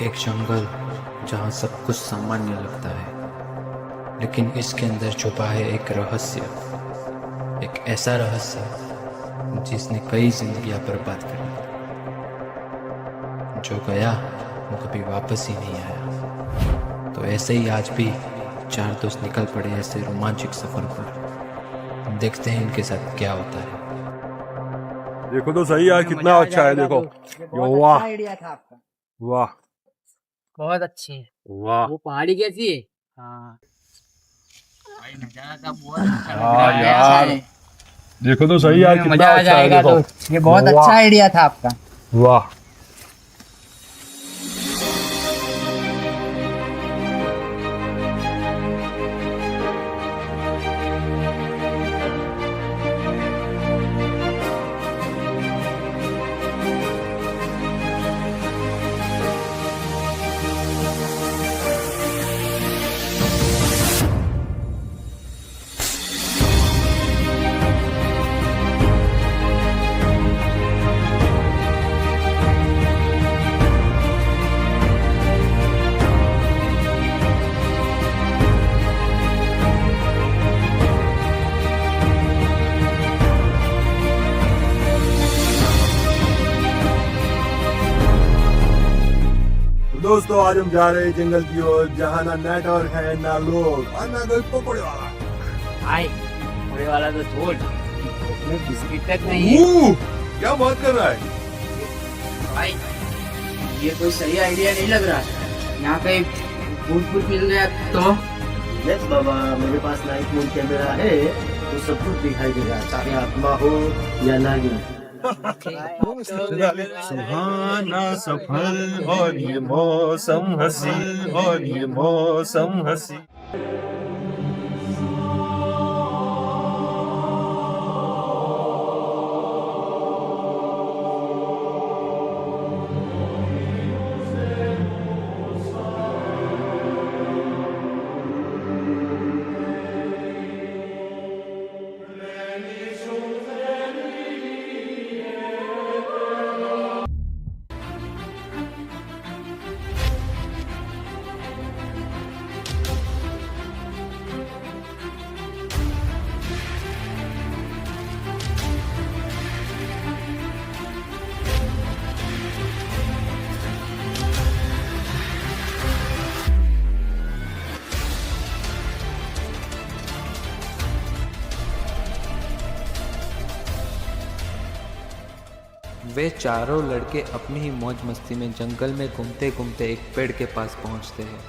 एक जंगल जहाँ सब कुछ सामान्य लगता है, लेकिन इसके अंदर छुपा है एक रहस्य, एक ऐसा रहस्य जिसने कई जिंदगियां बर्बाद कर दी। जो गया वो कभी वापस ही नहीं आया। तो ऐसे ही आज भी चार दोस्त निकल पड़े ऐसे रोमांचक सफर पर। देखते हैं इनके साथ क्या होता है। देखो तो सही यार, कितना अच्छा है। देखो वाह आइडिया था आपका, वाह बहुत अच्छी है। वाह। वो पहाड़ी कैसी है? हाँ भाई, नजारा का बहुत अच्छा लग हाँ रहा है यार, देखो तो सही यार, कितना मजा आ अच्छा है। जाएगा। देखो तो ये बहुत वाह। अच्छा आइडिया था आपका। वाह। दोस्तों आज हम जा रहे हैं जंगल की ओर, जहाँ ना नेटवर्क है ना लोग और ना कोई पकड़े वाला। भाई थोड़े वाला तो छोड़, उसमें बिस्किट तक नहीं है। क्या बात कर रहा है भाई ये कोई सही आइडिया नहीं लग रहा। यहाँ पे भूत मिल गया तो यस बाबा, मेरे पास नाइट मोड कैमरा है तो सब कुछ दिखाई देगा, चाहे आत्मा हो या नागिन। सुहाना सफल और ये मौसम हंसी, और ये मौसम हंसी। वे चारों लड़के अपनी ही मौज मस्ती में जंगल में घूमते घूमते एक पेड़ के पास पहुंचते हैं।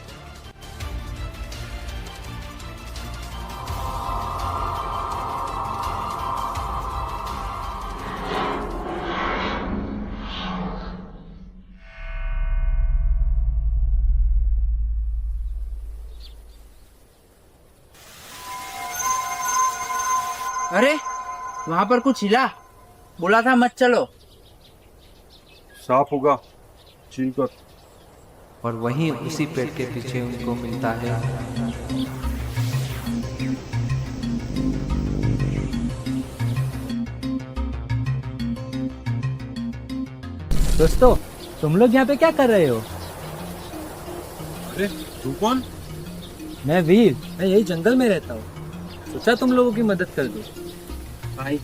अरे वहाँ पर कुछ हिला, बोला था मत चलो। साफ होगा, चीन कर। और वहीं उसी पेड़ के पीछे उनको मिलता है दोस्तों, तुम लोग यहाँ पे क्या कर रहे हो? अरे तू कौन? मैं वीर, मैं यही जंगल में रहता हूँ। सोचा तुम लोगों की मदद कर दूं। भाई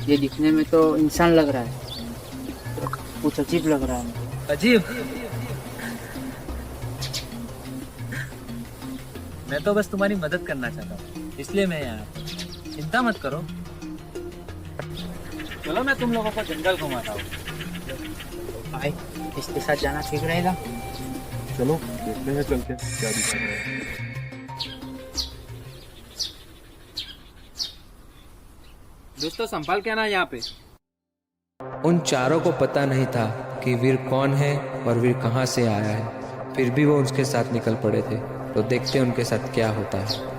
ये दिखने में तो इंसान लग रहा है, कुछ अजीब लग रहा है। अजीब? मैं तो बस तुम्हारी मदद करना चाहता हूँ, इसलिए मैं यहाँ। चिंता मत करो, चलो मैं तुम लोगों को जंगल घुमाता हूँ। भाई इसके साथ जाना ठीक रहेगा? चलो देखते हैं, चल के क्या दिखा रहा है। दोस्तों संभाल के ना यहाँ पे। उन चारों को पता नहीं था कि वीर कौन है और वीर कहाँ से आया है, फिर भी वो उसके साथ निकल पड़े थे। तो देखते हैं उनके साथ क्या होता है।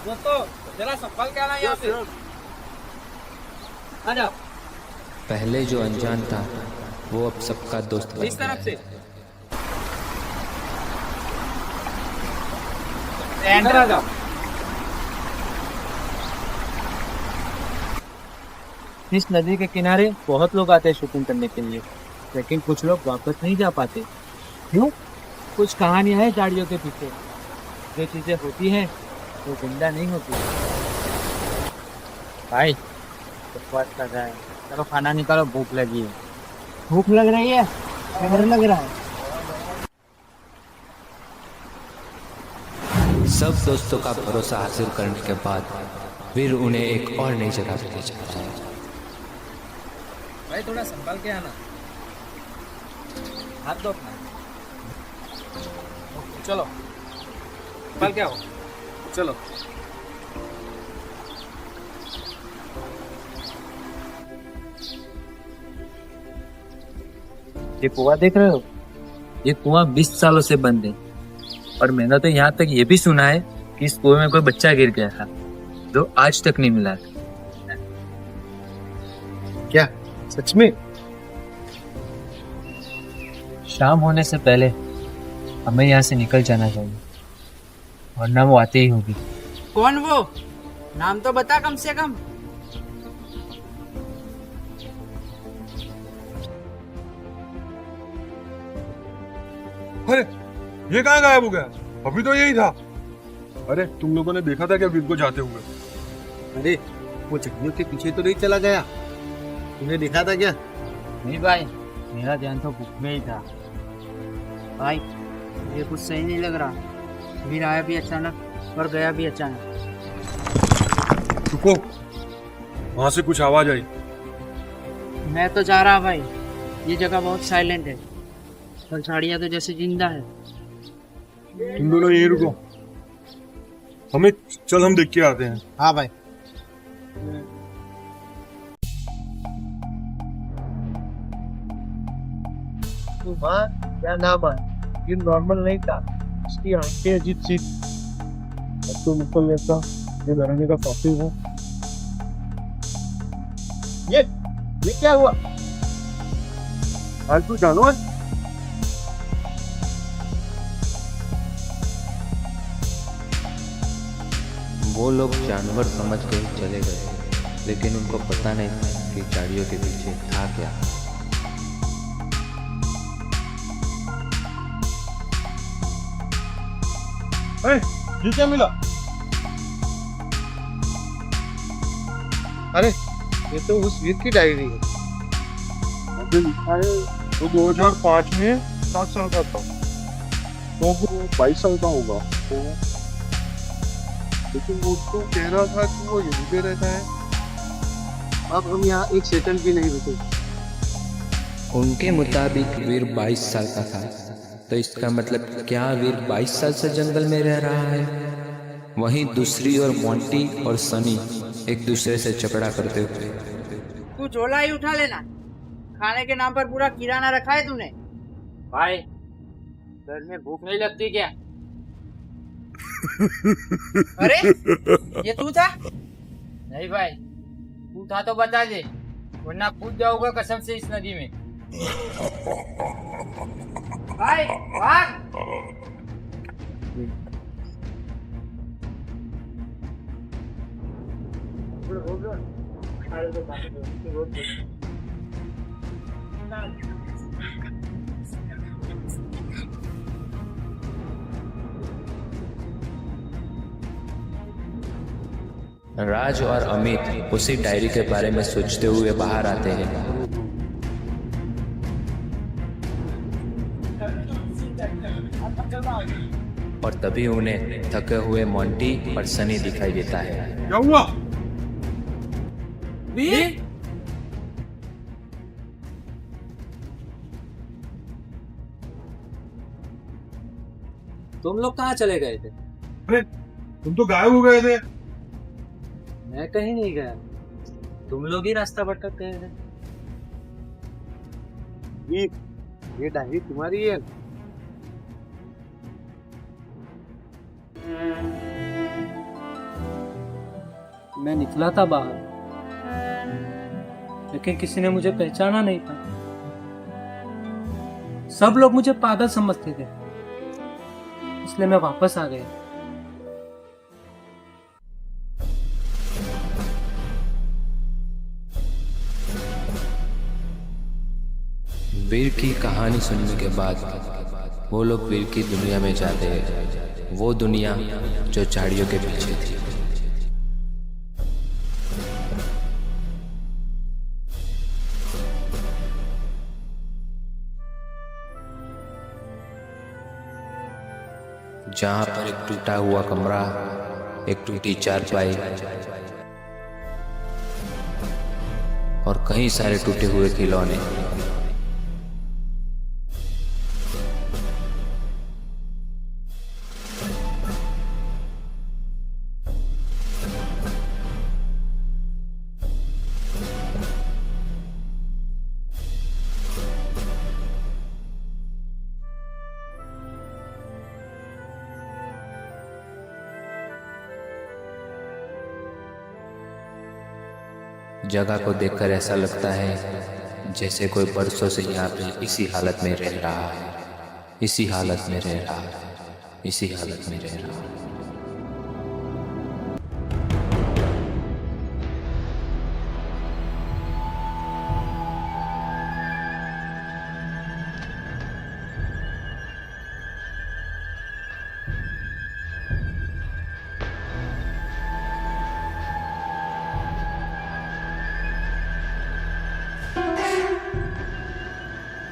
दोस्तों जरा संभाल के आना यहाँ पे। आ जाओ पहले जो अनजान था वो अब सबका दोस्त बन इस गया तरफ है। से। अंदर आ जाओ। इस नदी के किनारे बहुत लोग आते हैं शूटिंग करने के लिए, लेकिन कुछ लोग वापस नहीं जा पाते। क्यों? कुछ कहानियां हैं झाड़ियों के पीछे। जो चीजें होती हैं वो जिंदा नहीं होती। भाई बकवास कर रहा है, चलो खाना निकालो, भूख लगी है। भूख लग रही है? डर लग रहा है। सब दोस्तों का भरोसा हासिल करने के बाद वीर उन्हें एक और नई जगह पे ले जाता है। भाई थोड़ा संभाल के आना, हाथ दो अपना। चलो संभाल के आओ, चलो। ये कुआं देख रहे हो? ये कुआं 20 सालों से बंद है, और मैंने तो यहाँ तक ये भी सुना है कि इस कुएं में कोई बच्चा गिर गया था जो आज तक नहीं मिला। क्या सच में? शाम होने से पहले हमें यहाँ से निकल जाना चाहिए, वरना वो आते ही होगी। कौन वो? नाम तो बता कम से कम। अरे ये कहाँ गायब हो गया? अभी तो यही था। अरे तुम लोगों ने देखा था क्या वीर को जाते हुए? अरे वो जंगल के पीछे तो नहीं चला गया? तुमने देखा था क्या? नहीं भाई, मेरा ध्यान तो बुक में ही था। भाई ये कुछ सही नहीं लग रहा। वीर आया भी अचानक और गया भी अचानक। रुको, वहां से कुछ आवाज आई। मैं तो जा रहा भाई, ये जगह बहुत साइलेंट है और झाड़ियाँ तो जैसे जिंदा है। तुम दोनों यहीं रुको, हमें चल हम देख के आते हैं। हाँ भाई। माँ क्या नाम है? ये नॉर्मल नहीं था, इसकी आंखें अजीब सी। अब तो निकल लेता ये डराने का काफी हो। ये क्या हुआ? आज तू जानवर? वो लोग जानवर समझ के ही चले गए, लेकिन उनको पता नहीं था कि झाड़ियों के पीछे था क्या। ये क्या मिला? अरे ये तो उस वीर की डायरी है। अबे लिखा है तो 2005 में 7 साल का था, तो वो 22 साल का होगा। तो लेकिन वो तो कह रहा था कि वो यहीं पे रहता है। अब हम यहाँ एक सेकंड भी नहीं रुके। उनके मुताबिक वीर 22 साल का था, तो इसका मतलब क्या वीर 22 साल से जंगल में रह रहा है? वहीं दूसरी ओर मोंटी और सनी एक दूसरे से झगड़ा करते हुए। तू झोला ही उठा लेना, खाने के नाम पर पूरा किराना रखा है तूने। भाई घर में भूख नहीं लगती क्या? अरे ये तू था? नहीं भाई, तू था तो बता दे, वरना कूद जाऊंगा कसम से इस नदी में। भाई भाग! राज और अमित उसी डायरी के बारे में सोचते हुए बाहर आते हैं। और तभी उन्हें थके हुए मोंटी और सनी दिखाई देता है। क्या हुआ? वीर? तुम लोग कहाँ चले गए थे? अरे तुम तो गायब हो गए थे। मैं कहीं नहीं गया, तुम लोग ही रास्ता भटक गए थे। ये डायरी तुम्हारी है? मैं निकला था बाहर, लेकिन किसी ने मुझे पहचाना नहीं था। सब लोग मुझे पागल समझते थे, इसलिए मैं वापस आ गया। वीर की कहानी सुनने के बाद वो लोग वीर की दुनिया में जाते हैं, वो दुनिया जो झाड़ियों के पीछे थी। जहां पर एक टूटा हुआ कमरा, एक टूटी चारपाई और कई सारे टूटे हुए खिलौने। जगह को देखकर ऐसा लगता है जैसे कोई बरसों से यहाँ पे इसी हालत में रह रहा है, इसी हालत में रह रहा है, इसी हालत में रह रहा है।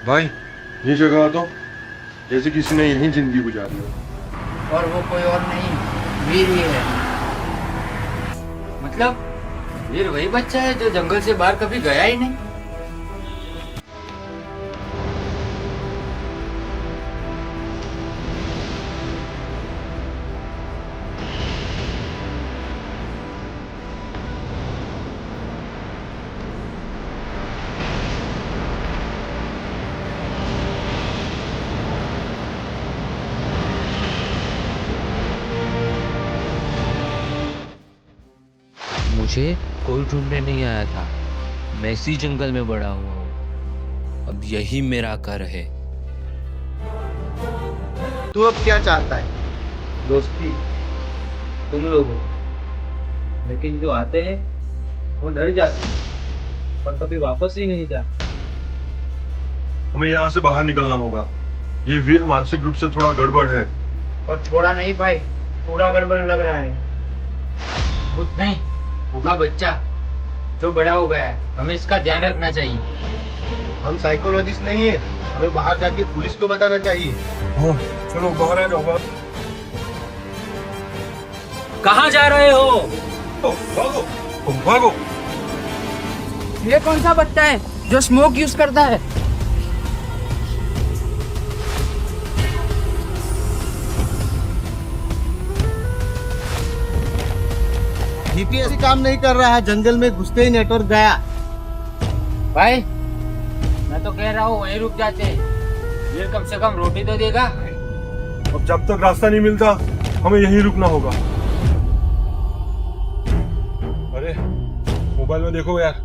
भाई ये जगह तो जैसे किसी ने यहीं जिंदगी गुजारी हो। और वो कोई और नहीं, वीर ही है। मतलब वीर वही बच्चा है जो जंगल से बाहर कभी गया ही नहीं। मुझे कोई ढूंढने नहीं आया था, मैं इसी जंगल में बड़ा हुआ हूँ। अब यही मेरा घर है। तू अब क्या चाहता है? दोस्ती तुम लोगों, लेकिन जो आते हैं वो डर जाते हैं और कभी वापस ही नहीं जाते। हमें यहाँ से बाहर निकलना होगा। ये वीर मानसिक रूप से थोड़ा गड़बड़ है। और थोड़ा नहीं भाई, पूरा गड़बड़ लग रहा है। कुछ नहीं, होगा बच्चा जो बड़ा हो गया है, हमें इसका ध्यान रखना चाहिए। हम साइकोलॉजिस्ट नहीं है, हमें बाहर जाके पुलिस को बताना चाहिए। हाँ, चलो बाहर आ जाओ। कहाँ जा रहे हो? भागो, भागो। ये कौन सा बच्चा है जो स्मोक यूज करता है? जीपीएस काम नहीं कर रहा है, जंगल में घुसते ही नेटवर्क गया। भाई मैं तो कह रहा हूँ वहीं रुक जाते हैं, ये कम से कम रोटी तो देगा। अब जब तक रास्ता नहीं मिलता हमें यहीं रुकना होगा। अरे मोबाइल में देखो यार,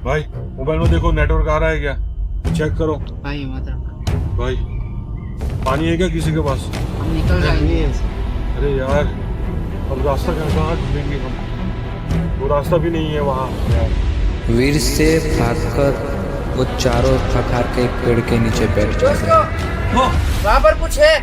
भाई मोबाइल में देखो नेटवर्क आ रहा है क्या, चेक करो। भाई मतलब भाई पानी है क्या किसी के पास? हम निकल जाएंगे। अरे यार अब रास्ता कहाँ ढूंढेंगे हम, वो रास्ता भी नहीं है वहाँ यार। वीर से भागकर वो चारों प्रकार के पेड़ के नीचे बैठ जाते हैं। वहाँ पर कुछ है।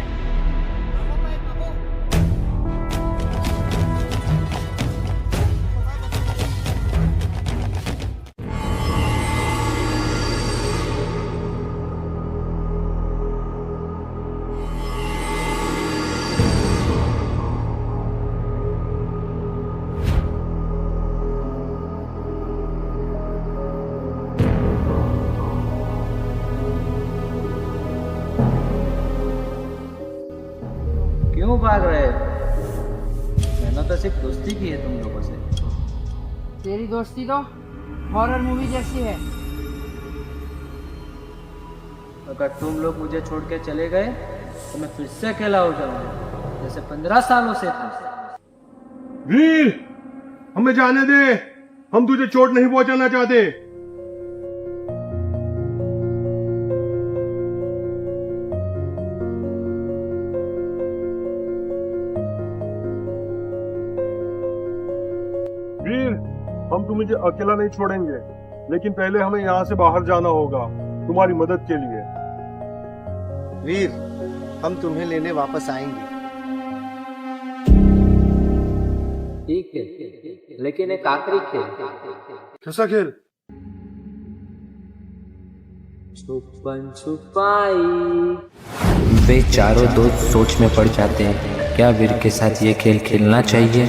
क्यों भाग रहे हो? मैंने तो सिर्फ दोस्ती की है तुम लोगों से। तेरी दोस्ती तो हॉरर मूवी जैसी है। अगर तुम लोग मुझे छोड़ के चले गए तो मैं फिर से अकेला हो जाऊंगा, जैसे 15 सालों से था। वीर, हमें जाने दे, हम तुझे चोट नहीं पहुंचाना चाहते। वीर, हम तुम्हें अकेला नहीं छोड़ेंगे, लेकिन पहले हमें यहाँ से बाहर जाना होगा तुम्हारी मदद के लिए। वीर, हम तुम्हें लेने वापस आएंगे। ठीक है, लेकिन एक आखिरी खेल। कैसा खेल? छुपन छुपाई। वे चारों दोस्त सोच में पड़ जाते हैं, क्या वीर के साथ ये खेल खेलना चाहिए।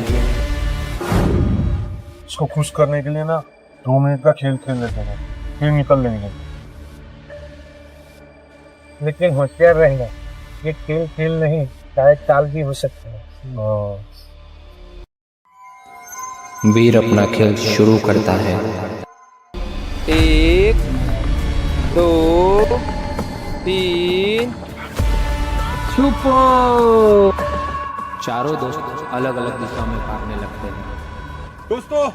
इसको खुश करने के लिए ना 2 मिनट का खेल खेल लेते हैं, फिर निकल लेंगे। लेकिन होशियार रहना, ये खेल खेल नहीं, शायद चाल भी हो सकती है। वीर अपना खेल शुरू करता है। 1 2 3 छुपो। चारों दोस्त अलग अलग दिशा में भागने लगते हैं। दोस्तों,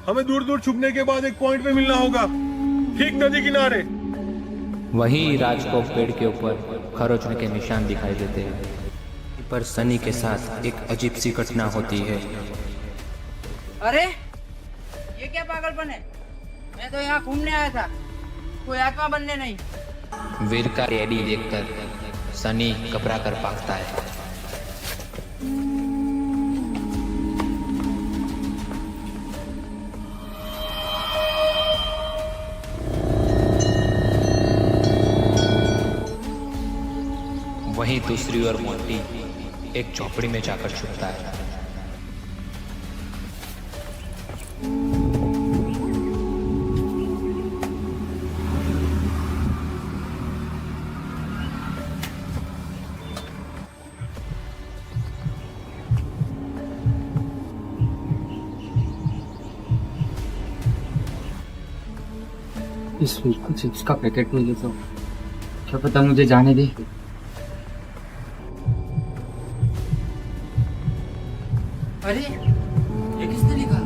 हमें दूर दूर छुपने के बाद एक पॉइंट पे मिलना होगा, ठीक नदी किनारे। वहीं राज को पेड़ के ऊपर खरोचने के निशान दिखाई देते हैं, पर सनी के साथ एक अजीब सी घटना होती है। अरे ये क्या पागलपन है? मैं तो यहाँ घूमने आया था, कोई आत्मा बनने नहीं। वीर का रेडी देखकर सनी घबरा कर भागता है। वहीं दूसरी ओर मोंटी एक झोपड़ी में जाकर छुपता है। इस वीर को चिप्स का पैकेट मिले तो क्या पता मुझे जाने दे। अरे ये किसने लिखा?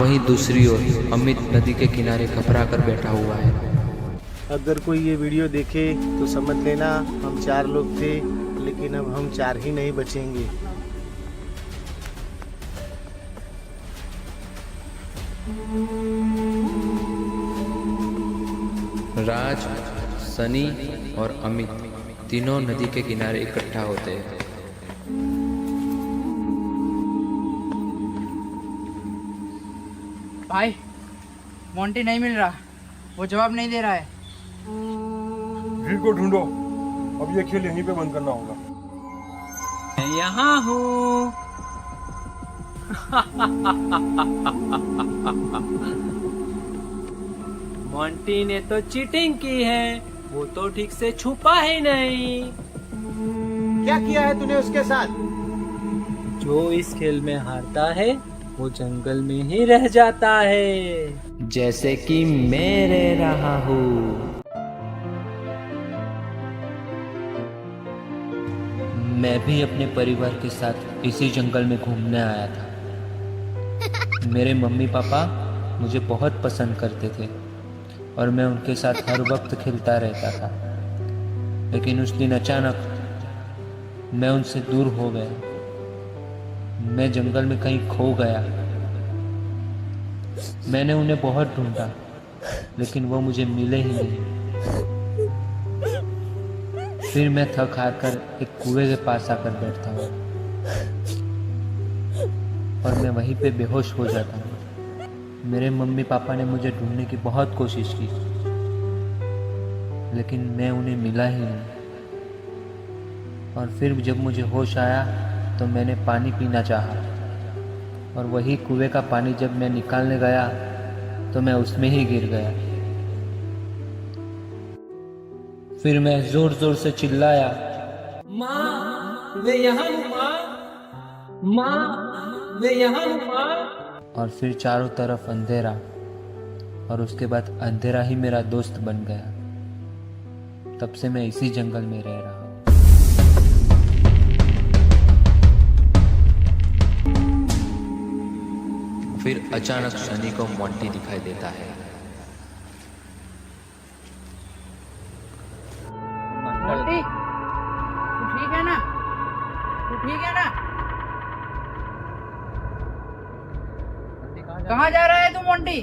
वहीं दूसरी ओर अमित नदी के किनारे घबरा कर बैठा हुआ है। अगर कोई ये वीडियो देखे तो समझ लेना हम 4 लोग थे, लेकिन अब हम 4 ही नहीं बचेंगे। राज, सनी और अमित तीनों नदी के किनारे इकट्ठा होते हैं। भाई मोंटी नहीं मिल रहा, वो जवाब नहीं दे रहा है। वीर को ढूंढो, अब ये खेल यहीं पे बंद करना होगा। मैं यहाँ हूँ। मोंटी ने तो चीटिंग की है, वो तो ठीक से छुपा ही नहीं। क्या किया है तूने उसके साथ? जो इस खेल में हारता है वो जंगल में ही रह जाता है, जैसे कि मैं रह रहा हूँ। मैं भी अपने परिवार के साथ इसी जंगल में घूमने आया था। मेरे मम्मी पापा मुझे बहुत पसंद करते थे और मैं उनके साथ हर वक्त खेलता रहता था, लेकिन उस दिन अचानक मैं उनसे दूर हो गया। मैं जंगल में कहीं खो गया। मैंने उन्हें बहुत ढूंढा, लेकिन वो मुझे मिले ही नहीं। फिर मैं थक हार कर एक कुएं के पास आकर बैठता हूँ और मैं वहीं पे बेहोश हो जाता हूँ। मेरे मम्मी पापा ने मुझे ढूंढने की बहुत कोशिश की, लेकिन मैं उन्हें मिला ही नहीं। और फिर जब मुझे होश आया तो मैंने पानी पीना चाहा, और वही कुएं का पानी जब मैं निकालने गया तो मैं उसमें ही गिर गया। फिर मैं जोर जोर से चिल्लाया, माँ मैं यहाँ हूँ, माँ मैं यहाँ हूँ, माँ। और फिर चारों तरफ अंधेरा, और उसके बाद अंधेरा ही मेरा दोस्त बन गया। तब से मैं इसी जंगल में रह रहा हूँ। फिर अचानक सनी को मोंटी दिखाई देता है। मोंटी, तू ठीक है ना? तू ठीक है ना? कहाँ जा रहा है तू मोंटी?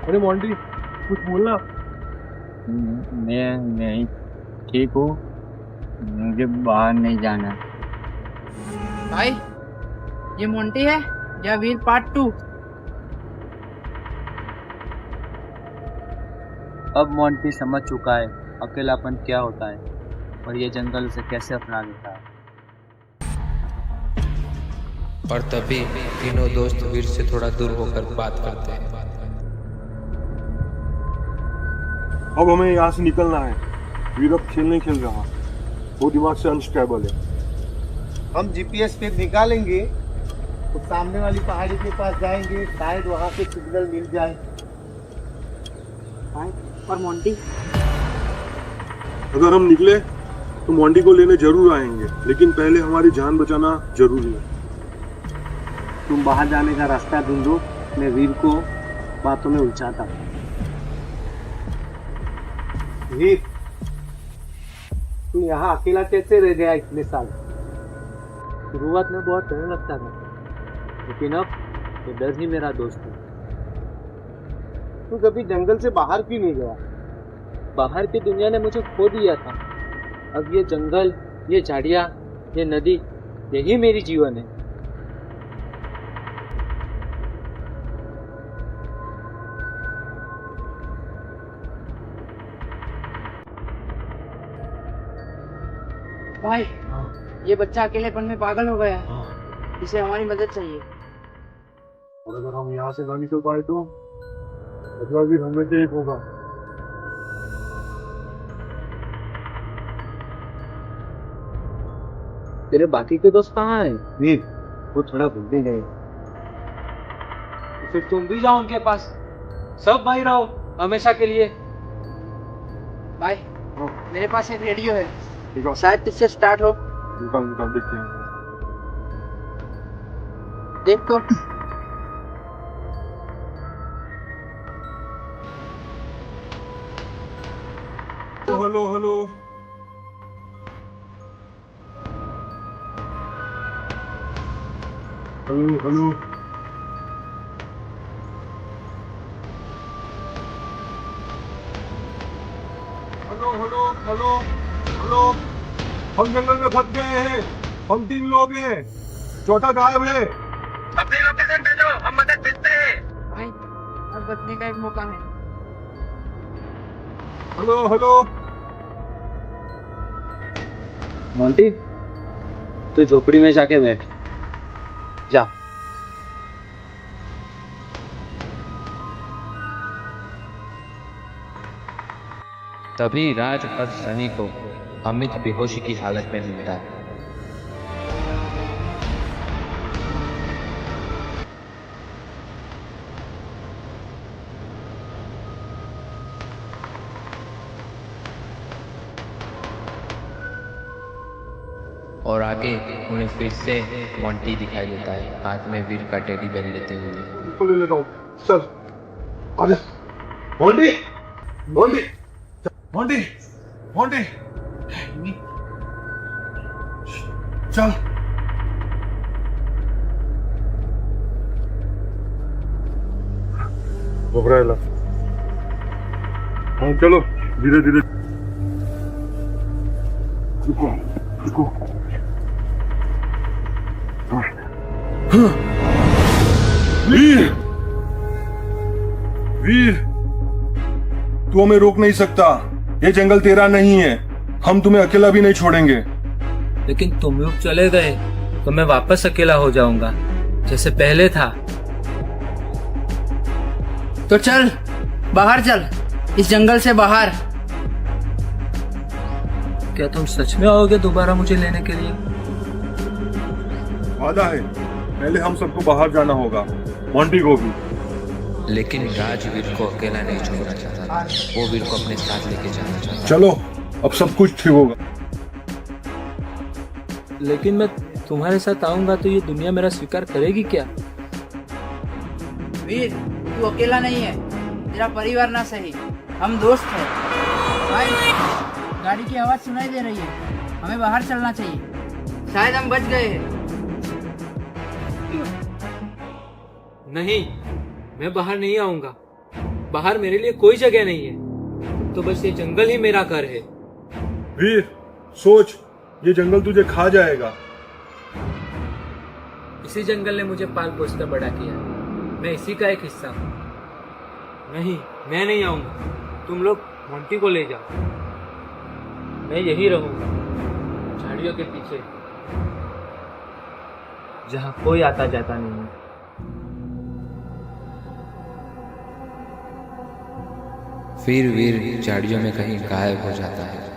अरे मोंटी कुछ बोलना। मैं नहीं ठीक हूँ, मुझे बाहर नहीं जाना। भाई, ये मोंटी है या वीर पार्ट 2? अब मोंटी समझ चुका है अकेलापन क्या होता है और ये जंगल उसे कैसे अपना लेता है। और तभी तीनों दोस्त वीर से थोड़ा दूर होकर बात करते हैं। अब हमें यहाँ से निकलना है। वीर अब खेल नहीं खेल रहा, वो दिमाग से अनस्टेबल है। हम जीपीएस पे निकालेंगे तो सामने वाली पहाड़ी के पास जाएंगे, शायद वहाँ से सिग्नल मिल जाए। और मोंटी? अगर हम निकले तो मोंटी को लेने जरूर आएंगे, लेकिन पहले हमारी जान बचाना जरूरी है। तुम बाहर जाने का रास्ता ढूंढो, मैं वीर को बातों में उलझाता हूँ। वीर, तू यहाँ अकेला कैसे रह गया इतने साल? शुरुआत में बहुत डर लगता था, लेकिन अब ये डर ही मेरा दोस्त है। तू कभी जंगल से बाहर क्यों नहीं गया? बाहर की दुनिया ने मुझे खो दिया था। अब ये जंगल, ये झाड़ियाँ, ये नदी, यही मेरी जीवन है। भाई, ये बच्चा अकेलेपन में पागल हो गया है। इसे हमारी मदद चाहिए। और अगर हम यहाँ से ना निकल पाए तो अगला वीर हमें से एक होगा। तेरे बाकी के दोस्त कहाँ हैं? वीर, वो थोड़ा भूलने गए। फिर तुम भी जाओ उनके पास, सब भाई रहो हमेशा के लिए। भाई, मेरे पास एक रेडियो है, ठीक है, शायद इससे स्टार्ट हो। निकाल निकाल देखते हैं। देख तो। Hello hello, hello hello, hello hello hello hello, हम जंगल में फंस गए हैं। हम 3 लोग हैं। चौथा गायब है। अपनी लोकेशन भेजो, हम मदद भेजते हैं। भाई, अब बचने का एक मौका है। हेलो हेलो, मोंटी, तू झोपड़ी में जाके बैठ जा। तभी राज और सनी को अमित बेहोशी की हालत में मिलता है। और आगे उन्हें फिर से मोंटी दिखाई देता है, हाथ में वीर का टेडी बेयर लेते हुए। इसको ले लेता हूँ। चल, आजा। मोंटी, मोंटी, मोंटी, मोंटी, चल। घबराएला। हाँ चलो, धीरे धीरे। रुको, रुको। वीर, वीर, तू हमें रोक नहीं सकता। ये जंगल तेरा नहीं है। हम तुम्हें अकेला भी नहीं छोड़ेंगे। लेकिन तुम लोग चले गए तो मैं वापस अकेला हो जाऊंगा, जैसे पहले था। तो चल, बाहर चल, इस जंगल से बाहर। क्या तुम सच में आओगे दोबारा मुझे लेने के लिए? वादा है, पहले हम सबको बाहर जाना होगा, मोंटी को भी। लेकिन राज वीर को अकेला नहीं छोड़ना चाहता था। वो वीर को अपने साथ लेके जाना चाहता था। चलो, अब सब कुछ ठीक होगा। लेकिन मैं तुम्हारे साथ आऊंगा तो ये दुनिया मेरा स्वीकार करेगी क्या? वीर, तू अकेला नहीं है, तेरा परिवार ना सही, हम दोस्त हैं। भाई, गाड़ी की आवाज सुनाई दे रही है, हमें बाहर चलना चाहिए, शायद हम बच गए हैं। नहीं, मैं बाहर नहीं आऊंगा। बाहर मेरे लिए कोई जगह नहीं है, तो बस ये जंगल ही मेरा घर है। वीर, सोच, ये जंगल तुझे खा जाएगा। इसी जंगल ने मुझे पाल पोस कर बड़ा किया है, मैं इसी का एक हिस्सा हूँ। नहीं, मैं नहीं आऊंगा, तुम लोग मोंटी को ले जाओ, मैं यही रहूंगा झाड़ियों के पीछे, जहाँ कोई आता जाता नहीं है। फिर वीर झाड़ियों में कहीं गायब हो जाता है।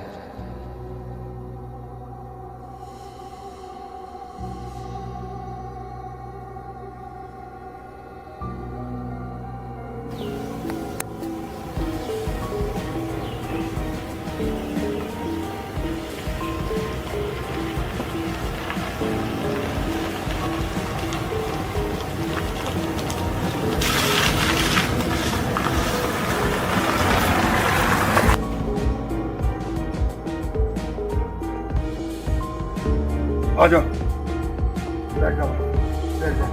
आ जाओ, बैठ जाओ, बैठ जाओ।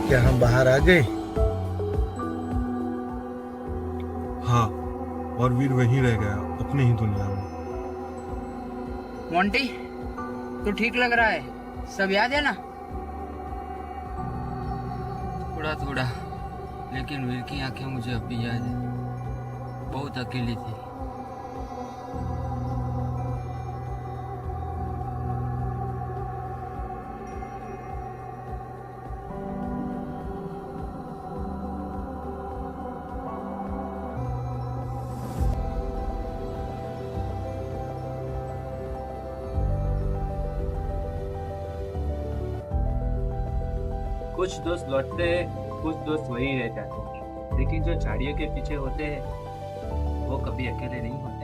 क्या हम बाहर आ गए? हाँ, और वीर वहीं रह गया अपनी ही दुनिया में। मोंटी, तो ठीक लग रहा है, सब याद है ना? थोड़ा थोड़ा, लेकिन वीर की आंखें मुझे अब भी याद है, बहुत अकेली थी। कुछ दोस्त लौटते हैं, कुछ दोस्त वही रह जाते हैं, लेकिन जो झाड़ियों के पीछे होते हैं वो कभी अकेले नहीं होते।